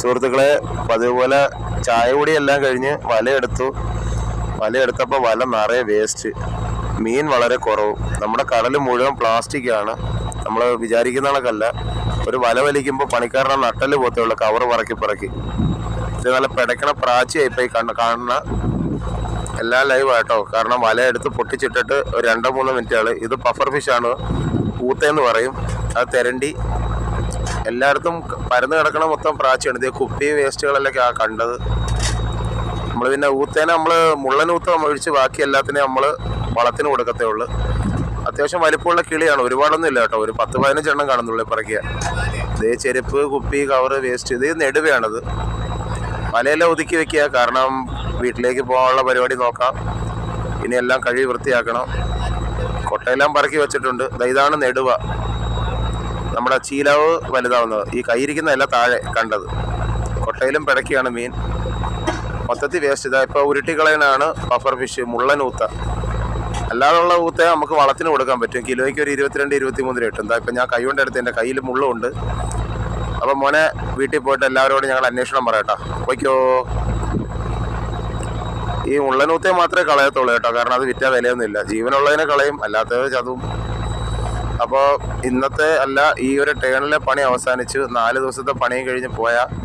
സുഹൃത്തുക്കളെ, പതിപോലെ ചായ കുടിയെല്ലാം കഴിഞ്ഞ് വലയെടുത്തപ്പോൾ വല നിറയെ വേസ്റ്റ്, മീൻ വളരെ കുറവും. നമ്മുടെ കടൽ മുഴുവൻ പ്ലാസ്റ്റിക്കാണ്. നമ്മൾ വിചാരിക്കുന്ന കണക്കല്ല. ഒരു വല വലിക്കുമ്പോൾ പണിക്കാരനെ നട്ടല് പോത്തുള്ളൂ, കവറ് പറക്കി. ഇത് നല്ല പിടയ്ക്കണ പ്രാച്ചിയായി ഇപ്പോൾ ഈ കാണുന്ന എല്ലാം ലൈവായിട്ടോ. കാരണം വലയെടുത്ത് പൊട്ടിച്ചിട്ടിട്ട് ഒരു 2-3 മിനിറ്റാണ്. ഇത് പഫർ ഫിഷാണ്, ഊത്തേന്ന് പറയും. അത് തെരണ്ടി എല്ലായിടത്തും പരന്ന് കിടക്കണ മൊത്തം പ്രാച്ചിയാണ്. ഇത് കുപ്പി വേസ്റ്റുകളെല്ലാം കണ്ടത്. നമ്മൾ പിന്നെ ഊത്തേനെ നമ്മൾ മുള്ളനൂത്ത ഒഴിച്ച് ബാക്കി എല്ലാത്തിനെയും നമ്മൾ വളത്തിന് കൊടുക്കത്തേ ഉള്ളൂ. അത്യാവശ്യം വലിപ്പമുള്ള കിളിയാണ്, ഒരുപാടൊന്നും ഇല്ല കേട്ടോ. ഒരു 10-15 എണ്ണം കാണുന്നുള്ളൂ പറക്കിയ. ഇതേ ചെരുപ്പ്, കുപ്പി, കവറ്, വേസ്റ്റ്. ഇത് നെടുവയാണത്. വലയെല്ലാം ഒതുക്കി വെക്കുക, കാരണം വീട്ടിലേക്ക് പോകാനുള്ള പരിപാടി നോക്കാം. ഇനി എല്ലാം കഴുകി വൃത്തിയാക്കണം. കൊട്ടയെല്ലാം പറക്കി വെച്ചിട്ടുണ്ട്. ഇതാണ് നെടുവ, നമ്മുടെ ചീലാവ് വലുതാവുന്നത്. ഈ കൈയിരിക്കുന്നതല്ല താഴെ കണ്ടത്. കൊട്ടയിലും പിടക്കിയാണ് മീൻ. മൊത്തത്തിൽ വേസ്റ്റ്. ഇതാ ഇപ്പോൾ ഉരുട്ടിക്കളയനാണ് പഫർ ഫിഷ്, മുള്ളനൂത്ത. അല്ലാതുള്ള ഊത്ത നമുക്ക് വളത്തിന് കൊടുക്കാൻ പറ്റും. കിലോയ്ക്ക് ഒരു 22-23 രൂപ കിട്ടും. എന്താ ഇപ്പം ഞാൻ കൈ കൊണ്ട് എടുത്ത് എൻ്റെ കയ്യിൽ മുള്ളുണ്ട്. അപ്പം മോനെ വീട്ടിൽ പോയിട്ട് എല്ലാവരോടും ഞങ്ങൾ അന്വേഷണം പറയട്ടോ. പോയിക്കോ. ഈ മുള്ളനൂത്തയെ മാത്രമേ കളയത്തുള്ളൂ കേട്ടോ, കാരണം അത് വിറ്റാൽ വിലയൊന്നുമില്ല. ജീവനുള്ളതിനെ കളയും, അല്ലാത്തത് ചതും. അപ്പോൾ ഇന്നത്തെ ഈ ഒരു ടേണിലെ പണി അവസാനിച്ചു. 4 ദിവസത്തെ പണിയും കഴിഞ്ഞ് പോയാൽ